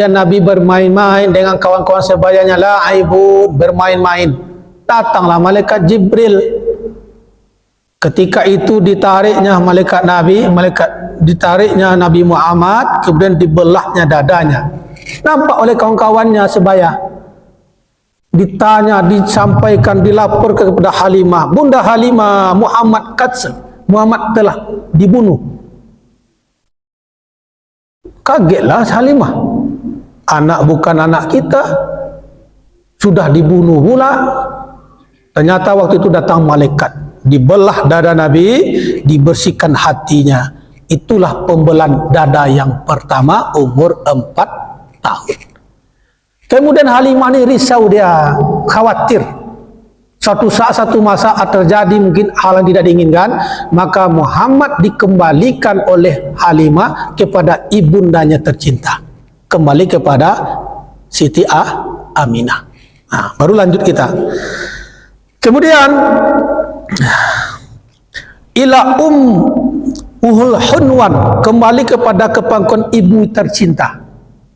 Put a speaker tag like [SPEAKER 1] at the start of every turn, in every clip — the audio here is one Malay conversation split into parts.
[SPEAKER 1] Dan Nabi bermain-main dengan kawan-kawan sebayanya, la'ibun, bermain-main. Datanglah malaikat Jibril. Ketika itu ditariknya ditariknya Nabi Muhammad, kemudian dibelahnya dadanya. Nampak oleh kawan-kawannya sebaya. Ditanya, disampaikan, dilaporkan kepada Halimah. Bunda Halimah, Muhammad telah dibunuh. Kagetlah Halimah. Anak bukan anak kita, sudah dibunuh pula. Ternyata waktu itu datang malaikat, dibelah dada Nabi, dibersihkan hatinya. Itulah pembelan dada yang pertama, umur 4 tahun. Kemudian Halimah ini risau, dia khawatir. Suatu saat, satu masa terjadi mungkin hal yang tidak diinginkan, maka Muhammad dikembalikan oleh Halimah kepada ibundanya tercinta. Kembali kepada Siti Aminah. Nah, baru lanjut kita. Kemudian ila Uhul Hunwan, kembali kepada kepangkuan ibu tercinta.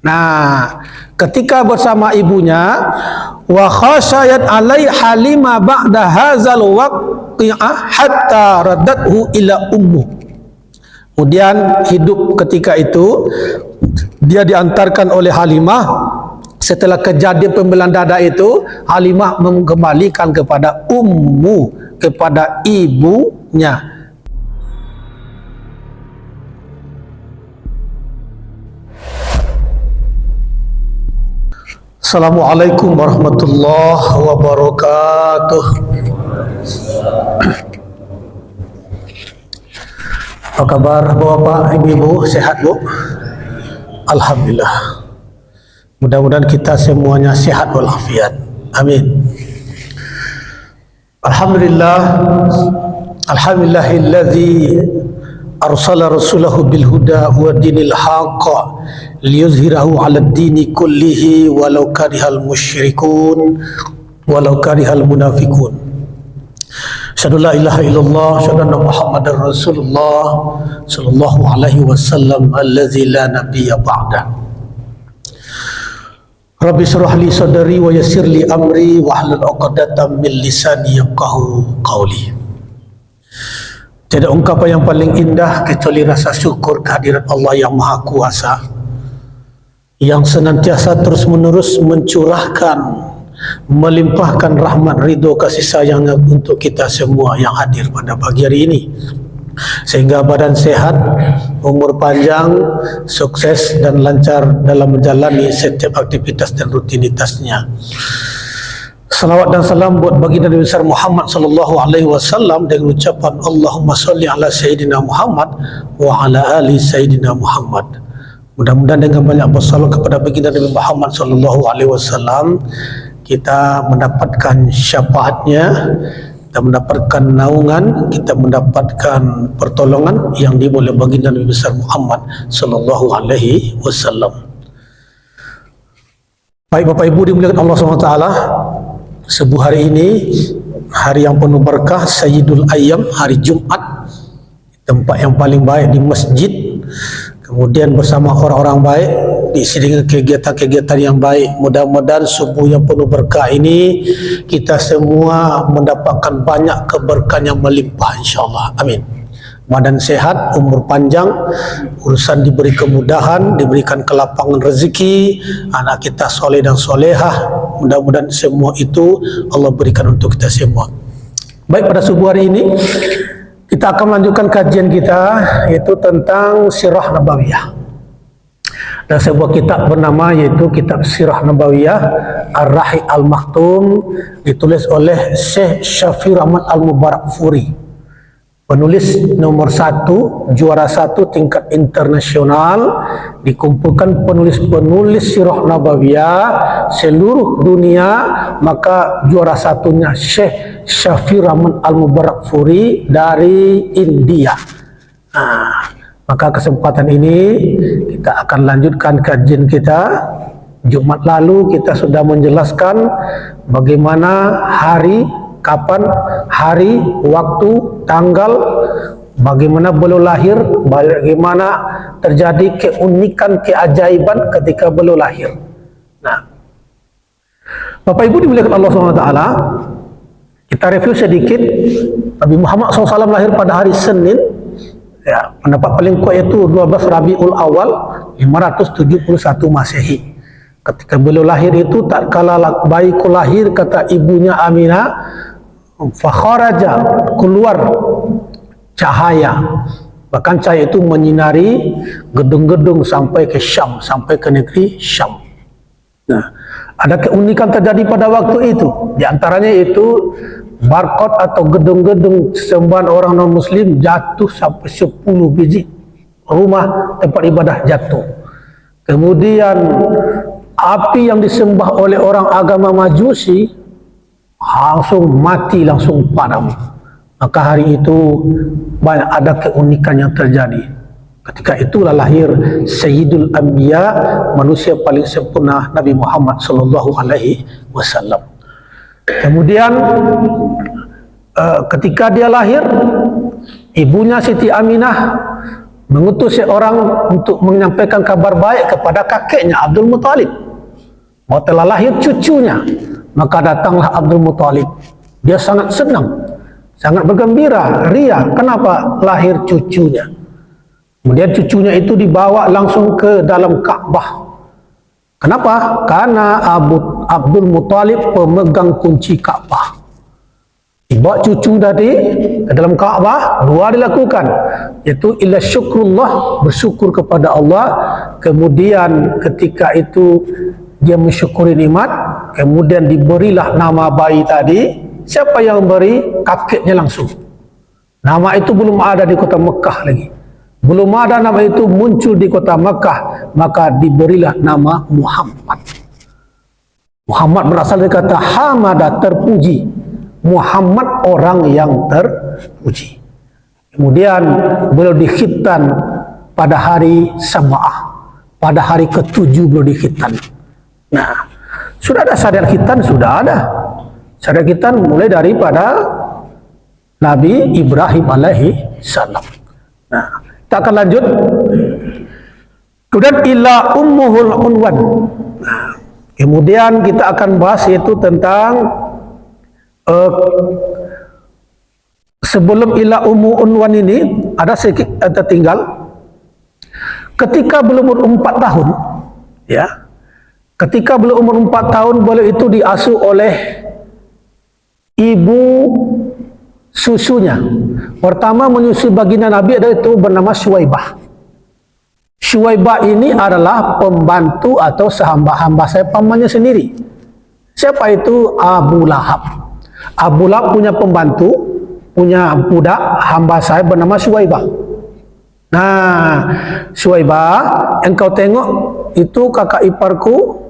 [SPEAKER 1] Nah, ketika bersama ibunya, wa khasyayat alai Halimah ba'da hadzal waqi'ah hatta raddathu ila ummu. Kemudian hidup ketika itu dia diantarkan oleh Halimah. Setelah kejadian pembelaan dada itu, Halimah mengembalikan kepada ummu, kepada ibunya. Assalamualaikum warahmatullahi wabarakatuh. Apa kabar Bapak, Ibu-ibu, sehat Bu? Alhamdulillah. Mudah-mudahan kita semuanya sehat walafiat. Amin. Alhamdulillah. Alhamdulillahilladzi arsala rasulahu bil huda wa dinil haqq liyuzhirahu 'alad dini kullihi walau karihal musyrikun walau karihal munafiqun. Asyhadu la ilaha illallah, asyhadu anna Muhammadar Rasulullah sallallahu alaihi wasallam allazi la nabiyya ba'da. Rabbi shrah li sadri wa yassir li amri wahlul 'uqdatam min lisani yafqahu qawli. Tiada ungkapan yang paling indah kecuali rasa syukur kehadirat Allah yang Maha Kuasa, yang senantiasa terus-menerus mencurahkan, melimpahkan rahmat, ridho, kasih sayangnya untuk kita semua yang hadir pada pagi hari ini, sehingga badan sehat, umur panjang, sukses dan lancar dalam menjalani setiap aktivitas dan rutinitasnya. Salawat dan salam buat baginda Nabi besar Muhammad sallallahu alaihi wasallam dengan ucapan Allahumma sholli ala sayyidina Muhammad wa ala ali sayyidina Muhammad. Mudah-mudahan dengan banyak bersalawat kepada baginda Nabi Muhammad sallallahu alaihi wasallam kita mendapatkan syafaatnya, kita mendapatkan naungan, kita mendapatkan pertolongan yang dimulai baginda Nabi besar Muhammad sallallahu alaihi wasallam. Baik Bapak Ibu dimuliakan Allah SWT, sebuah hari ini, hari yang penuh berkah, Sayyidul Ayyam, hari Jumat, tempat yang paling baik di masjid, kemudian bersama orang-orang baik, diisi dengan kegiatan-kegiatan yang baik. Mudah-mudahan subuh yang penuh berkah ini kita semua mendapatkan banyak keberkahan yang melimpah insyaAllah. Amin. Badan sehat, umur panjang, urusan diberi kemudahan, diberikan kelapangan rezeki, anak kita soleh dan solehah. Mudah-mudahan semua itu Allah berikan untuk kita semua. Baik, pada subuh hari ini kita akan melanjutkan kajian kita, yaitu tentang Sirah Nabawiyah. Dan sebuah kitab bernama yaitu Kitab Sirah Nabawiyah Ar-Rahi Al-Maktum, ditulis oleh Syekh Syafi'i Rahmat Al-Mubarakfuri, penulis nomor 1, juara 1 tingkat internasional. Dikumpulkan penulis-penulis Sirah Nabawiyah seluruh dunia, maka juara satunya Syekh Syafi'i Rahmat Al-Mubarakfuri dari India. Maka kesempatan ini kita akan lanjutkan kajian kita. Jumat lalu kita sudah menjelaskan bagaimana hari, kapan hari, waktu, tanggal, bagaimana beliau lahir, bagaimana terjadi keunikan, keajaiban ketika beliau lahir. Nah, Bapak Ibu dimuliakan Allah SWT, kita review sedikit. Nabi Muhammad SAW lahir pada hari Senin, ya, pendapat paling kuat itu 12 Rabiul Awal 571 Masehi. Ketika beliau lahir itu, tak kala bayiku lahir, kata ibunya Aminah, fakharaja, keluar cahaya, bahkan cahaya itu menyinari gedung-gedung sampai ke Syam, sampai ke negeri Syam. Nah, ada keunikan terjadi pada waktu itu. Di antaranya itu barcode atau gedung-gedung sembahan orang non-muslim jatuh sampai 10 biji rumah tempat ibadah jatuh. Kemudian api yang disembah oleh orang agama Majusi langsung mati, langsung padam. Maka hari itu banyak ada keunikan yang terjadi. Ketika itulah lahir Sayyidul Anbiya, manusia paling sempurna, Nabi Muhammad sallallahu alaihi wasallam. Kemudian ketika dia lahir, ibunya Siti Aminah mengutus seorang untuk menyampaikan kabar baik kepada kakeknya Abdul Muthalib bahwa telah lahir cucunya. Maka datanglah Abdul Muthalib. Dia sangat senang, sangat bergembira, ria. Kenapa? Lahir cucunya. Kemudian cucunya itu dibawa langsung ke dalam Ka'bah. Kenapa? Karena Abdul Muthalib pemegang kunci Ka'bah. Dibawa cucu tadi ke dalam Ka'bah, dua dilakukan, yaitu ila syukrullah, bersyukur kepada Allah. Kemudian ketika itu dia mensyukuri nikmat, kemudian diberilah nama bayi tadi. Siapa yang beri? Kakeknya langsung. Nama itu belum ada di kota Mekah lagi, belum ada nama itu muncul di kota Mekah, maka diberilah nama Muhammad. Muhammad berasal dari kata hamada, terpuji. Muhammad orang yang terpuji. Kemudian beliau dikhitan pada hari Sab'ah, pada hari ke-7 beliau dikhitan. Nah, sudah ada syariat khitan, sudah ada syariat khitan mulai daripada Nabi Ibrahim alaihi salam. Nah, kita akan lanjut. Kemudian ila ummuhul unwan. Nah, kemudian kita akan bahas yaitu tentang sebelum ila ummu unwan ini ada sedikit tertinggal. Ketika belum umur 4 tahun, ya, ketika belum umur 4 tahun, beliau itu diasuh oleh ibu susunya. Pertama menyusui baginda Nabi adalah itu bernama Syuwaibah. Syuwaibah ini adalah pembantu atau sehamba-hamba saya, pamannya sendiri. Siapa itu? Abu Lahab. Abu Lahab punya pembantu, punya budak hamba saya bernama Syuwaibah. Nah, Syuwaibah, engkau tengok itu kakak iparku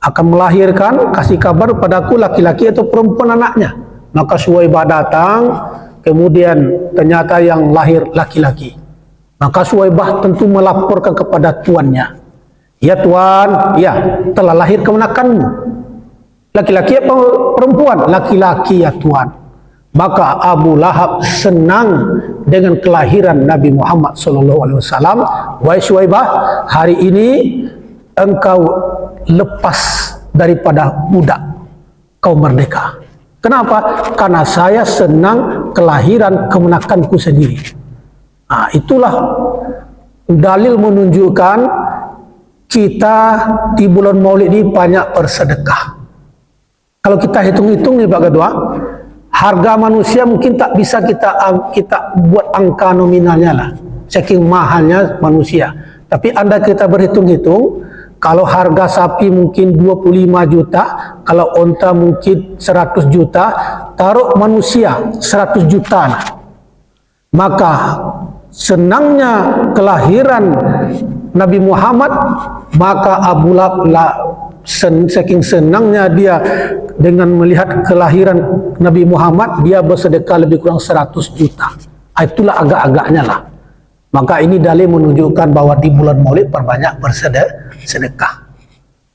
[SPEAKER 1] akan melahirkan, kasih kabar padaku laki-laki atau perempuan anaknya. Maka Syuwaibah datang, kemudian ternyata yang lahir laki-laki. Maka Syuwaibah tentu melaporkan kepada tuannya. Ya tuan, ya telah lahir kemenakanmu. Laki-laki apa perempuan? Laki-laki ya tuan. Maka Abu Lahab senang dengan kelahiran Nabi Muhammad SAW. Wahai Syuwaibah, hari ini engkau lepas daripada budak, kau merdeka. Kenapa? Karena saya senang kelahiran kemenakanku sendiri. Nah, itulah dalil menunjukkan kita di bulan Maulid ini banyak bersedekah. Kalau kita hitung-hitung nih Pak Ketua, harga manusia mungkin tak bisa kita buat angka nominalnya lah, saking mahalnya manusia. Tapi anda kita berhitung-hitung, kalau harga sapi mungkin 25 juta, kalau onta mungkin 100 juta, taruh manusia 100 juta lah. Maka senangnya kelahiran Nabi Muhammad, maka Abu Lahab saking senangnya dia dengan melihat kelahiran Nabi Muhammad, dia bersedekah lebih kurang 100 juta. Itulah agak-agaknya lah. Maka ini dalil menunjukkan bahwa di bulan Maulid perbanyak bersedekah.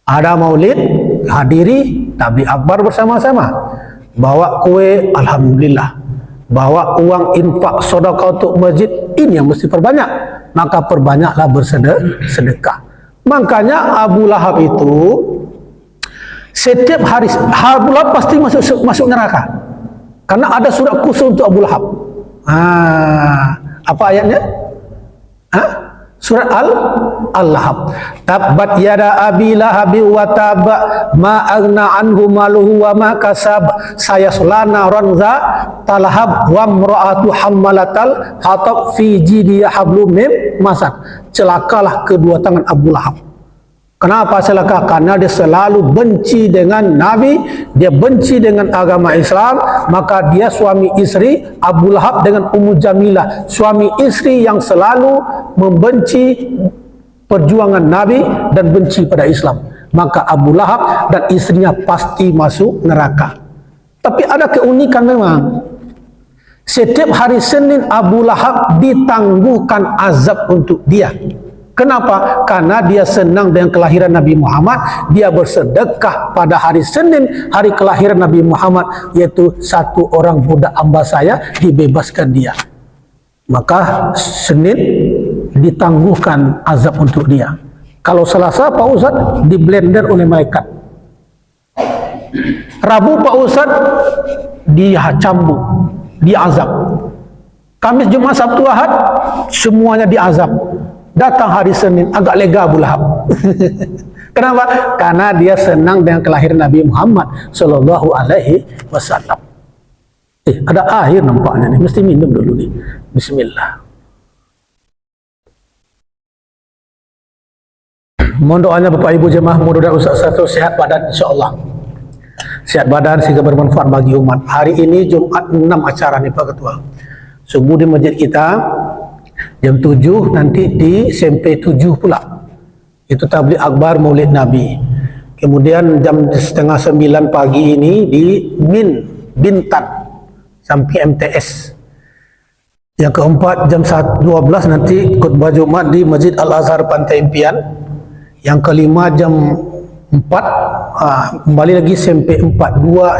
[SPEAKER 1] Ada Maulid, hadiri tabligh akbar bersama-sama, bawa kue, alhamdulillah. bahawa uang infak sedekah untuk masjid ini yang mesti perbanyak, maka perbanyaklah bersedekah. Makanya Abu Lahab itu setiap hari Abu Lahab pasti masuk neraka, karena ada surat khusus untuk Abu Lahab. Apa ayatnya? Surat Al-Lahab. Tabbat yada abi lahabi wa tab ma aghna anhu maluhu wa ma kasab sayasla naran za talahab wa imra'atu hammalatal hatab fi jidiha hablum mim masad. Celakalah kedua tangan Abu Lahab. Kenapa celaka? Karena dia selalu benci dengan Nabi, dia benci dengan agama Islam, maka dia suami istri Abu Lahab dengan Ummu Jamilah, suami istri yang selalu membenci perjuangan Nabi dan benci pada Islam. Maka Abu Lahab dan istrinya pasti masuk neraka. Tapi ada keunikan memang. Setiap hari Senin Abu Lahab ditangguhkan azab untuk dia. Kenapa? Karena dia senang dengan kelahiran Nabi Muhammad. Dia bersedekah pada hari Senin, hari kelahiran Nabi Muhammad, yaitu satu orang budak hamba saya dibebaskan dia. Maka Senin ditangguhkan azab untuk dia. Kalau Selasa Pak Ustaz diblender oleh malaikat. Rabu Pak Ustaz dicambuk, diazab. Kamis, Jumat, Sabtu, Ahad semuanya diazab. Datang hari Senin agak lega Abu Lahab. Kenapa? Karena dia senang dengan kelahiran Nabi Muhammad sallallahu alaihi wasallam. Ada air nampaknya nih, mesti minum dulu nih. Bismillah. Mohon doanya Bapak Ibu jemaah, mudah-mudahan Ustaz satu sehat badan insyaallah. Sehat badan sehingga bermanfaat bagi umat. Hari ini Jumat 6 acara nih Pak Ketua. Subuh di masjid kita, jam 7 nanti di SMP 7 pula. Itu tabligh akbar Maulid Nabi. Kemudian jam setengah 9 pagi ini di Bintan sampai MTS. Yang keempat jam 12 nanti khutbah Jumat di Masjid Al-Azhar Pantai Impian. Yang kelima jam 4 kembali lagi SMP 4, dua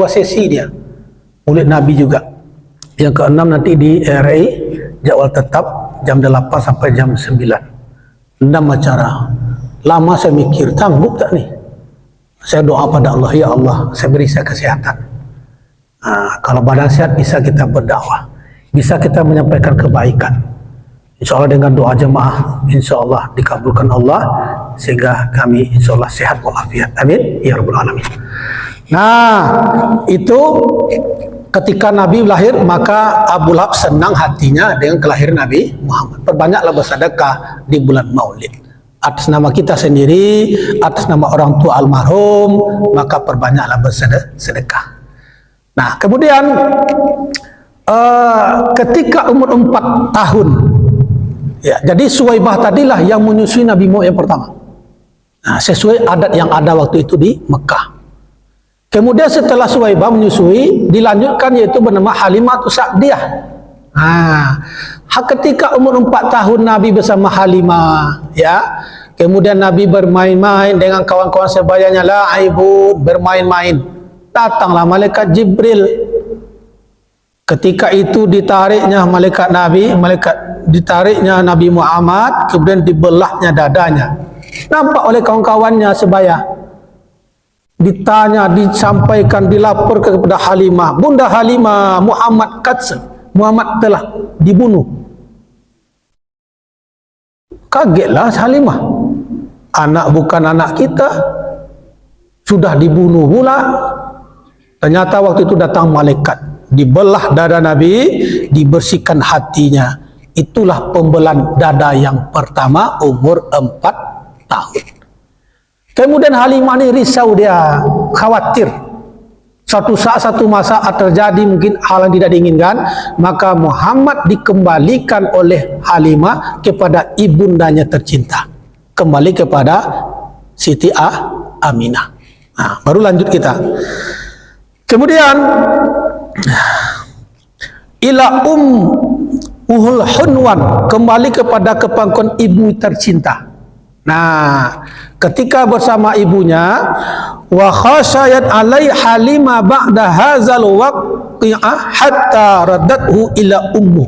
[SPEAKER 1] sesi dia Maulid Nabi juga. Yang keenam nanti di RI jadwal tetap jam 8 sampai jam 9. 6 acara. Lama saya mikir, sanggup tak nih? Saya doa pada Allah, ya Allah, saya beri saya kesehatan. Kalau badan sehat bisa kita berdakwah, bisa kita menyampaikan kebaikan. Insya Allah dengan doa jemaah, insya Allah dikabulkan Allah sehingga kami insya Allah sehat walafiat. Amin ya rabbal alamin. Nah, itu ketika Nabi lahir, maka Abu Lahab senang hatinya dengan kelahiran Nabi Muhammad. Perbanyaklah bersedekah di bulan Maulid. Atas nama kita sendiri, atas nama orang tua almarhum, maka perbanyaklah bersedekah. Nah, kemudian ketika umur 4 tahun, ya, jadi Suwaibah tadilah yang menyusui Nabi Muhammad yang pertama. Nah, sesuai adat yang ada waktu itu di Mekah. Kemudian setelah Suwaibah menyusui, dilanjutkan yaitu bernama Halimah Sa'diyah. Ketika umur 4 tahun Nabi bersama Halimah, ya. Kemudian Nabi bermain-main dengan kawan-kawan sebayanya, la'ibun, bermain-main. Datanglah malaikat Jibril. Ketika itu ditariknya ditariknya Nabi Muhammad, kemudian dibelahnya dadanya. Nampak oleh kawan-kawannya sebaya. Ditanya, disampaikan, dilaporkan kepada Halimah. Bunda Halimah, Muhammad Muhammad telah dibunuh. Kagetlah Halimah. Anak bukan anak kita, sudah dibunuh pula. Ternyata waktu itu datang malaikat. Dibelah dada Nabi, dibersihkan hatinya. Itulah pembelan dada yang pertama umur 4 tahun. Kemudian Halimah ini risau, dia khawatir. Suatu saat, satu masa terjadi mungkin hal yang tidak diinginkan, maka Muhammad dikembalikan oleh Halimah kepada ibundanya tercinta. Kembali kepada Siti Aminah. Nah, baru lanjut kita. Kemudian ila Uhul Hunwan, kembali kepada kepangkuan ibu tercinta. Nah, ketika bersama ibunya, wa khasyayat alai Halimah ba'da hadzal waqt ruqi'ah hatta radathu ila ummu.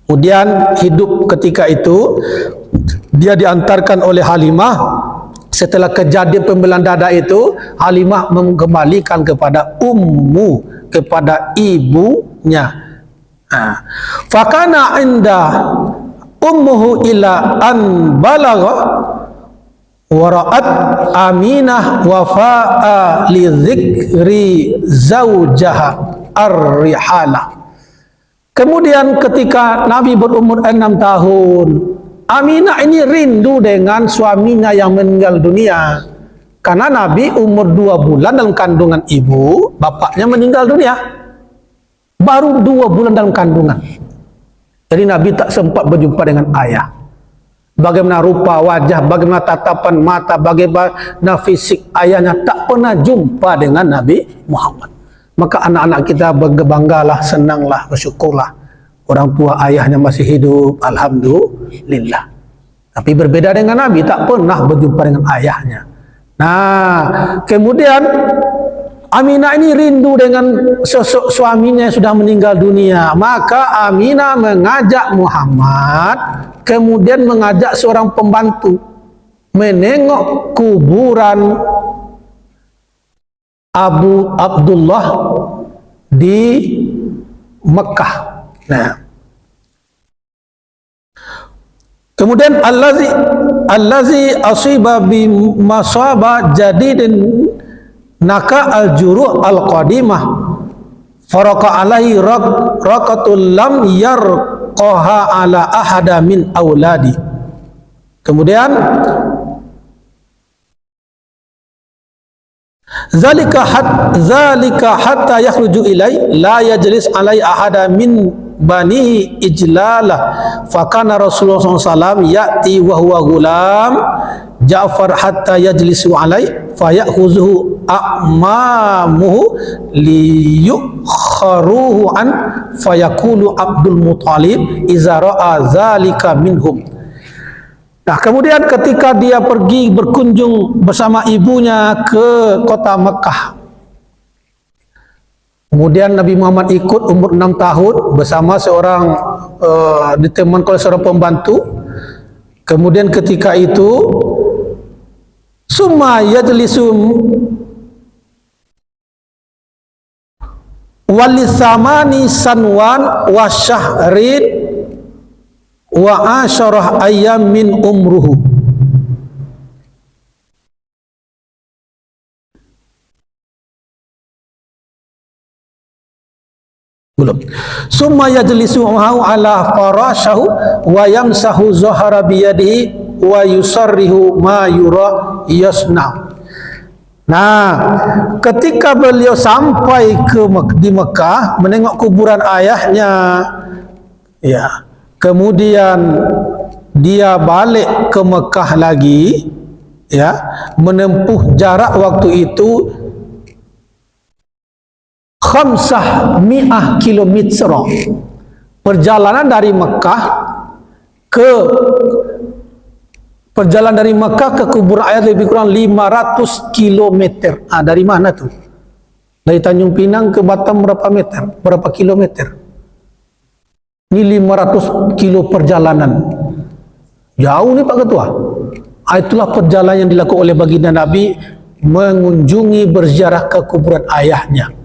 [SPEAKER 1] Kemudian hidup ketika itu dia diantarkan oleh Halimah. Setelah kejadian pembelaan dada itu, Halimah mengembalikan kepada ummu, kepada ibunya. Fakana inda ummuhu ila an balagha wara'at Aminah wafa'a li dzikri zaujaha ar-rihala. Kemudian ketika Nabi berumur 6 tahun, Aminah ini rindu dengan suaminya yang meninggal dunia. Karena Nabi umur 2 bulan dalam kandungan ibu, bapaknya meninggal dunia. Baru 2 bulan dalam kandungan. Jadi Nabi tak sempat berjumpa dengan ayah. Bagaimana rupa wajah, bagaimana tatapan mata, bagaimana fisik ayahnya, tak pernah jumpa dengan Nabi Muhammad. Maka anak-anak kita berbanggalah, senanglah, bersyukurlah. Orang tua ayahnya masih hidup, alhamdulillah. Tapi berbeda dengan Nabi, tak pernah berjumpa dengan ayahnya. Nah, kemudian Aminah ini rindu dengan sosok suaminya yang sudah meninggal dunia. Maka Aminah mengajak Muhammad, kemudian mengajak seorang pembantu menengok kuburan Abu Abdullah di Mekah. Nah, kemudian allazi asiba bi masaba jadidin naka al-juru' al-qadimah faraka alaihi raqatul lam yarqaha ala ahada min auladi. Kemudian zalika hatta yakhruju ilai la yajlis alai ahada min bani ijlala fakana Rasulullah SAW ya'ti wa huwa gulam Ja'far hatta yajlisu alai fayakhuzuhu a'mamuhu liyukharuhu an fayakulu Abdul Muttalib iza ra'a zalika minhum. Nah, kemudian ketika dia pergi berkunjung bersama ibunya ke kota Mekah, kemudian Nabi Muhammad ikut umur 6 tahun bersama seorang diteman oleh seorang pembantu. Kemudian ketika itu summa yajlisum walisamani sanwan wa syahrin wa asyarah ayyam min umruhu. Belum. Summa yajlisu ma'ahu ala farashahu wa yamsahu zahara biyadihi wa yusarrihu ma yura yasna. Nah, ketika beliau sampai di Mekah menengok kuburan ayahnya, ya, kemudian dia balik ke Mekah lagi, ya, menempuh jarak waktu itu 500 kilometer. Perjalanan dari Mekah ke kuburan ayah lebih kurang 500 kilometer. Dari mana tuh? Dari Tanjung Pinang ke Batam berapa meter? Berapa kilometer? Ini 500 kilo perjalanan. Jauh nih Pak Ketua. Itulah perjalanan yang dilakukan oleh baginda Nabi mengunjungi berziarah ke kuburan ayahnya.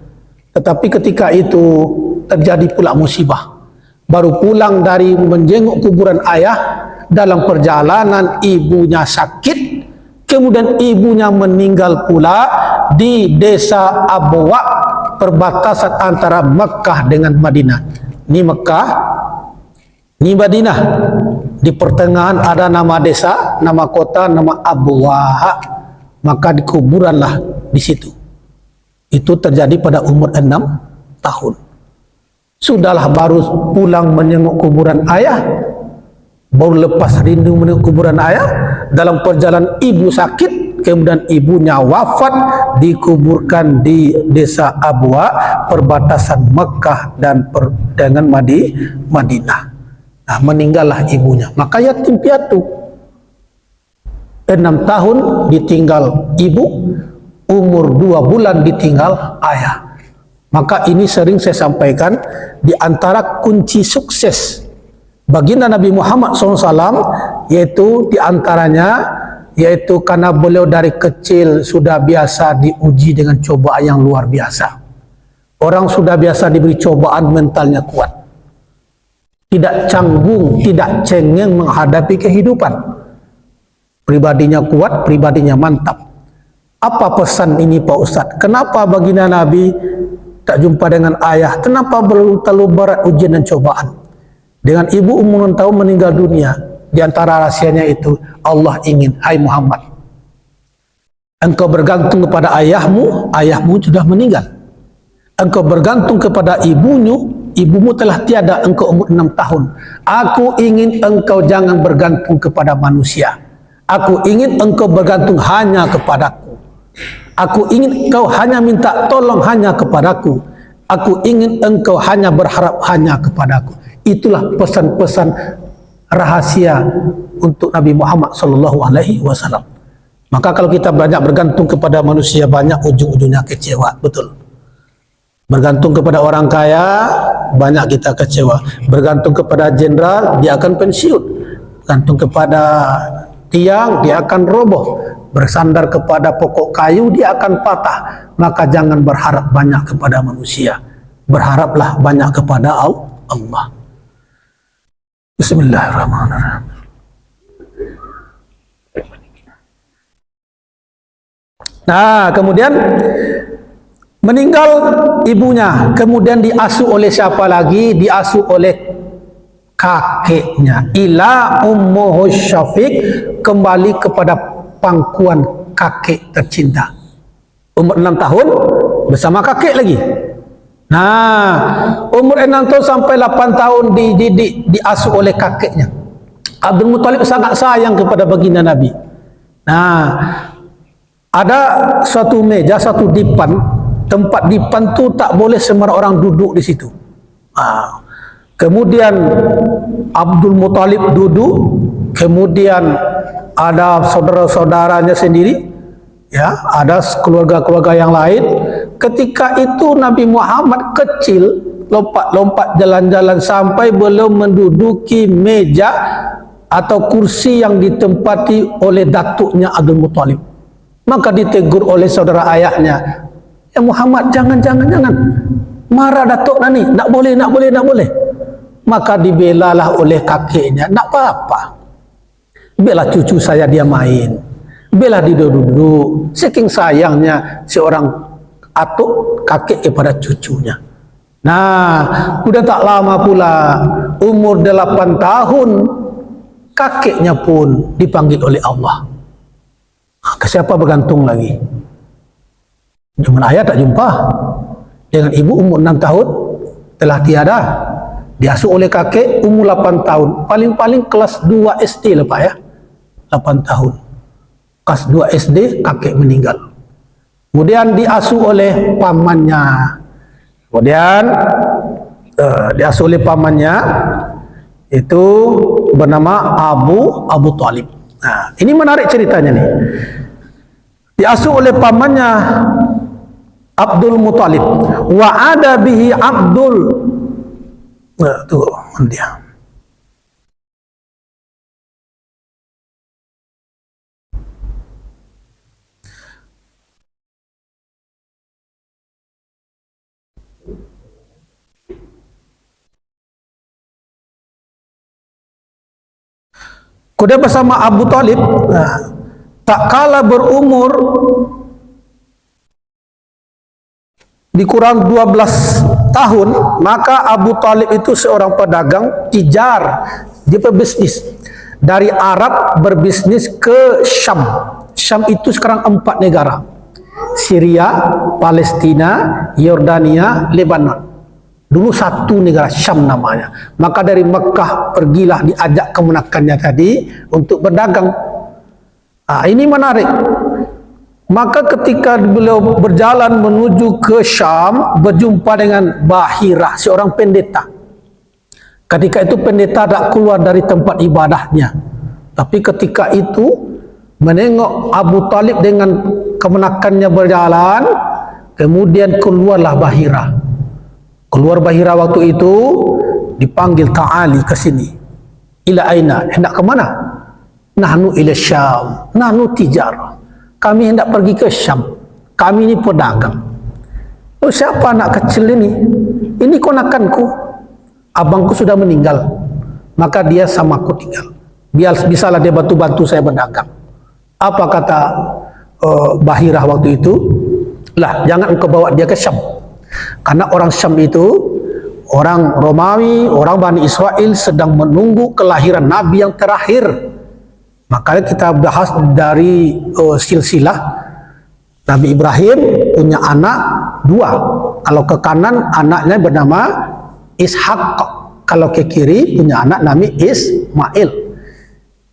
[SPEAKER 1] Tetapi ketika itu terjadi pula musibah. Baru pulang dari menjenguk kuburan ayah, dalam perjalanan ibunya sakit, kemudian ibunya meninggal pula di desa Abwa, perbatasan antara Mekah dengan Madinah. Ini Mekah, ini Madinah. Di pertengahan ada nama desa, nama kota, nama Abwa. Maka dikuburanlah di situ. Itu terjadi pada umur 6 tahun. Sudahlah baru pulang menengok kuburan ayah, baru lepas rindu menengok kuburan ayah, dalam perjalanan ibu sakit, kemudian ibunya wafat, dikuburkan di desa Abwa, perbatasan Mekah dan dengan Madinah. Nah, meninggallah ibunya. Maka yatim piatu. 6 tahun ditinggal ibu, umur 2 bulan ditinggal ayah. Maka ini sering saya sampaikan, di antara kunci sukses baginda Nabi Muhammad SAW, yaitu di antaranya, yaitu karena beliau dari kecil sudah biasa diuji dengan cobaan yang luar biasa. Orang sudah biasa diberi cobaan, mentalnya kuat, tidak canggung, tidak cengeng menghadapi kehidupan. Pribadinya kuat, pribadinya mantap. Apa pesan ini Pak Ustadz? Kenapa baginda Nabi tak jumpa dengan ayah? Kenapa terlalu berat ujian dan cobaan? Dengan ibu umur 6 tahun meninggal dunia. Di antara rahasianya itu, Allah ingin, hai Muhammad, engkau bergantung kepada ayahmu, ayahmu sudah meninggal. Engkau bergantung kepada ibumu telah tiada, engkau umur 6 tahun. Aku ingin engkau jangan bergantung kepada manusia. Aku ingin engkau bergantung hanya kepadaku. Aku ingin engkau hanya minta tolong hanya kepadaku. Aku ingin engkau hanya berharap hanya kepadaku. Itulah pesan-pesan rahasia untuk Nabi Muhammad SAW. Maka kalau kita banyak bergantung kepada manusia, banyak ujung-ujungnya kecewa. Betul. Bergantung kepada orang kaya, banyak kita kecewa. Bergantung kepada jenderal, dia akan pensiun. Bergantung kepada tiang, dia akan roboh. Bersandar kepada pokok kayu, dia akan patah. Maka jangan berharap banyak kepada manusia, berharaplah banyak kepada Allah. Bismillahirrahmanirrahim. Nah, kemudian meninggal ibunya, kemudian diasuh oleh siapa lagi? Diasuh oleh kakeknya. Ila ummuhu syafiq, kembali kepada pangkuan kakek tercinta. Umur 6 tahun bersama kakek lagi. Nah, umur 6 tahun sampai 8 tahun dididik, diasuh oleh kakeknya. Abdul Muthalib sangat sayang kepada baginda Nabi. Nah, ada suatu meja, satu dipan. Tempat dipan tu tak boleh sembarang orang duduk di situ. Kemudian Abdul Muthalib duduk, kemudian ada saudara-saudaranya sendiri, ya, ada keluarga-keluarga yang lain. Ketika itu Nabi Muhammad kecil, lompat-lompat jalan-jalan sampai belum menduduki meja atau kursi yang ditempati oleh datuknya Abdul Muthalib. Maka ditegur oleh saudara ayahnya, ya Muhammad, jangan, marah datuk nani, nak boleh. Maka dibelalah oleh kakeknya, nak apa-apa, biarlah cucu saya dia main, biarlah dia duduk. Saking sayangnya seorang atuk kakek kepada cucunya. Nah, sudah tak lama pula, umur 8 tahun, kakeknya pun dipanggil oleh Allah. Ke siapa bergantung lagi? Cuma ayah tak jumpa. Dengan ibu umur 6 tahun telah tiada. Diasuh oleh kakek umur 8 tahun. Paling-paling kelas 2 SD lah Pak ya. 8 tahun. Kelas 2 SD kakek meninggal. Kemudian diasuh oleh pamannya. Diasuh oleh pamannya itu bernama Abu Thalib. Nah, ini menarik ceritanya nih. Diasuh oleh pamannya Abdul Muthalib. Wa ada bihi Abdul. Nah, tuh dia. Kemudian bersama Abu Thalib, tak kala berumur dikurang 12 tahun, maka Abu Thalib itu seorang pedagang tijar, dia berbisnis dari Arab, berbisnis ke Syam. Syam itu sekarang 4 negara: Syria, Palestina, Yordania, Lebanon. Dulu satu negara, Syam namanya. Maka dari Mekah pergilah, diajak kemenakannya tadi untuk berdagang. Ini menarik. Maka ketika beliau berjalan menuju ke Syam, berjumpa dengan Bahirah, seorang pendeta. Ketika itu pendeta tak keluar dari tempat ibadahnya. Tapi ketika itu menengok Abu Thalib dengan kemenakannya berjalan, kemudian keluarlah Bahirah. Keluar Bahira waktu itu dipanggil ta'ali ke sini. Ila aina? Hendak ke mana? Nahnu ila Syam. Nahnu tijarah. Kami hendak pergi ke Syam. Kami ini pedagang. Oh, siapa anak kecil ini? Ini konakanku. Abangku sudah meninggal. Maka dia sama aku tinggal. Biar bisalah dia bantu-bantu saya berdagang. Apa kata Bahirah waktu itu? Lah, jangan engkau bawa dia ke Syam. Karena orang Syam itu, orang Romawi, orang Bani Israel sedang menunggu kelahiran Nabi yang terakhir. Makanya kita bahas dari silsilah Nabi Ibrahim punya anak 2. Kalau ke kanan anaknya bernama Ishak. Kalau ke kiri punya anak Nabi Ismail.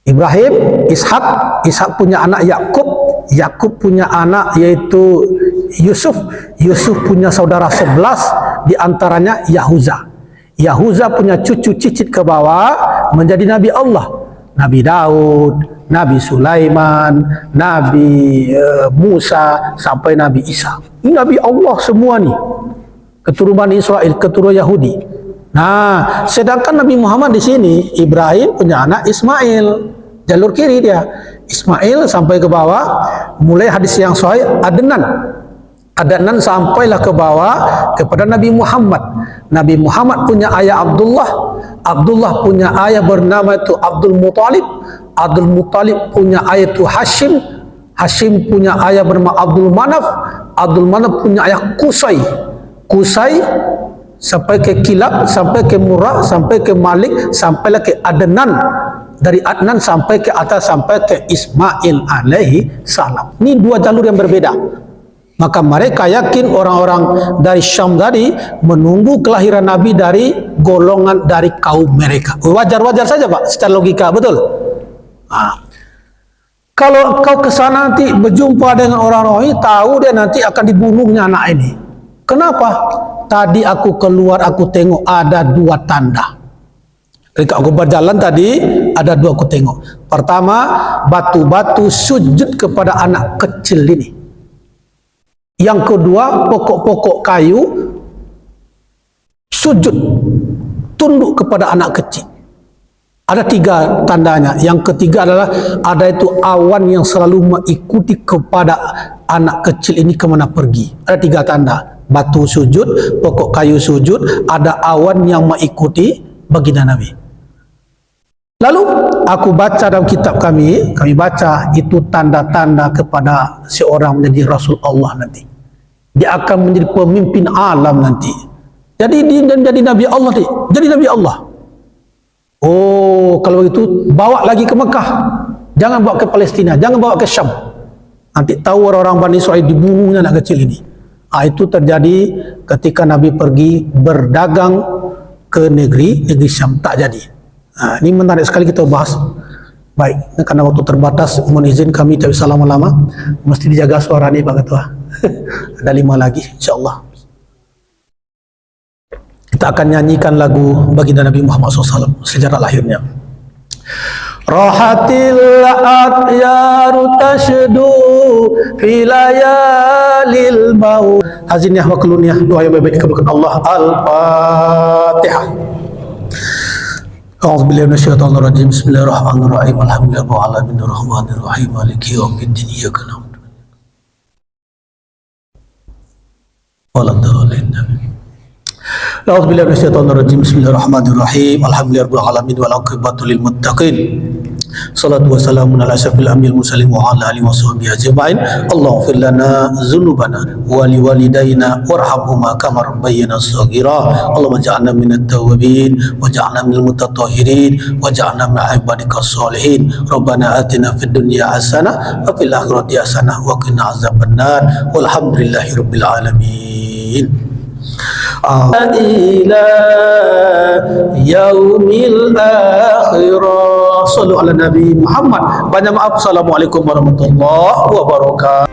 [SPEAKER 1] Ibrahim, Ishak, Ishak punya anak Yakub, Yakub punya anak yaitu Yusuf, Yusuf punya saudara 11 diantaranya Yahuza. Yahuza punya cucu cicit ke bawah menjadi Nabi Allah. Nabi Daud, Nabi Sulaiman, Nabi Musa, sampai Nabi Isa. Ini Nabi Allah semua nih. Keturunan Israel, keturunan Yahudi. Nah, sedangkan Nabi Muhammad di sini, Ibrahim punya anak Ismail. Jalur kiri dia. Ismail sampai ke bawah, mulai hadis yang sahih Adnan. Adnan sampailah ke bawah kepada Nabi Muhammad. Nabi Muhammad punya ayah Abdullah. Abdullah punya ayah bernama itu Abdul Muttalib. Abdul Muttalib punya ayah itu Hashim. Hashim punya ayah bernama Abdul Manaf. Abdul Manaf punya ayah Qusay. Qusay sampai ke Kilab, sampai ke Murrah, sampai ke Malik, sampailah ke Adnan. Dari Adnan sampai ke atas, sampai ke Ismail alaihi salam. Ini 2 jalur yang berbeda. Maka mereka yakin orang-orang dari Syam tadi menunggu kelahiran Nabi dari golongan dari kaum mereka. Wajar-wajar saja Pak, secara logika, betul? Nah, kalau kau ke sana nanti berjumpa dengan orang-orang ini, tahu dia nanti akan dibunuhnya anak ini. Kenapa? Tadi aku keluar, aku tengok ada 2 tanda. Ketika aku berjalan tadi, ada 2 aku tengok. Pertama, batu-batu sujud kepada anak kecil ini. Yang kedua, pokok-pokok kayu sujud, tunduk kepada anak kecil. Ada 3 tandanya. Yang ketiga adalah ada itu awan yang selalu mengikuti kepada anak kecil ini kemana pergi. Ada 3 tanda. Batu sujud, pokok kayu sujud, ada awan yang mengikuti baginda Nabi. Lalu aku baca dalam kitab kami baca itu tanda-tanda kepada seorang menjadi Rasul Allah nanti. Dia akan menjadi pemimpin alam nanti. Jadi dia jadi Nabi Allah nanti. Jadi Nabi Allah. Oh, kalau itu bawa lagi ke Mekah. Jangan bawa ke Palestina, jangan bawa ke Syam. Nanti tahu orang-orang Bani Israel dibunuhnya anak kecil ini. Itu terjadi ketika Nabi pergi berdagang ke negeri Syam, tak jadi. Ini menarik sekali kita bahas. Baik, karena waktu terbatas, mohon izin kami tak bisa lama-lama. Mesti dijaga suara ini Pak Ketua. Ada 5 lagi, insyaAllah. Kita akan nyanyikan lagu baginda Nabi Muhammad SAW, sejarah lahirnya. Rahatil atyaru tashdu fi layalil maut. Haziniyah wa kuluniyah, doa yang baik dikabulkan Allah. Al-Fatihah. A'udzubillahi minasyaitonir rajim. Bismillahirrahmanirrahim. Alhamdulillahi rabbil alamin arrahmanir rahim maliki yaumiddin iyyaka na'budu wa iyyaka nasta'in. A'udzubillahi minasyaitonir rajim. Bismillahirrahmanirrahim. Alhamdulillahi rabbil alamin wal 'aqibatu lil muttaqin. Salatu wassalamu ala asyrafil anbiya'il mursalin wa ala alihi washabbihi ajma'in. Allahumma lana dzunubana wa liwalidayna warhamhuma kama rabbayana shaghira. Allahumma ij'alna minat tawwabin waj'alna minal mutatahhirin waj'alna min ibadikas shalihin. Rabbana atina fid dunya hasanah wa fil akhirati hasanah wa qina azabannar. Walhamdulillahi rabbil alamin. Ila yaumil akhirah. Sallu ala Nabi Muhammad. Banyak maaf. Assalamualaikum warahmatullahi wabarakatuh.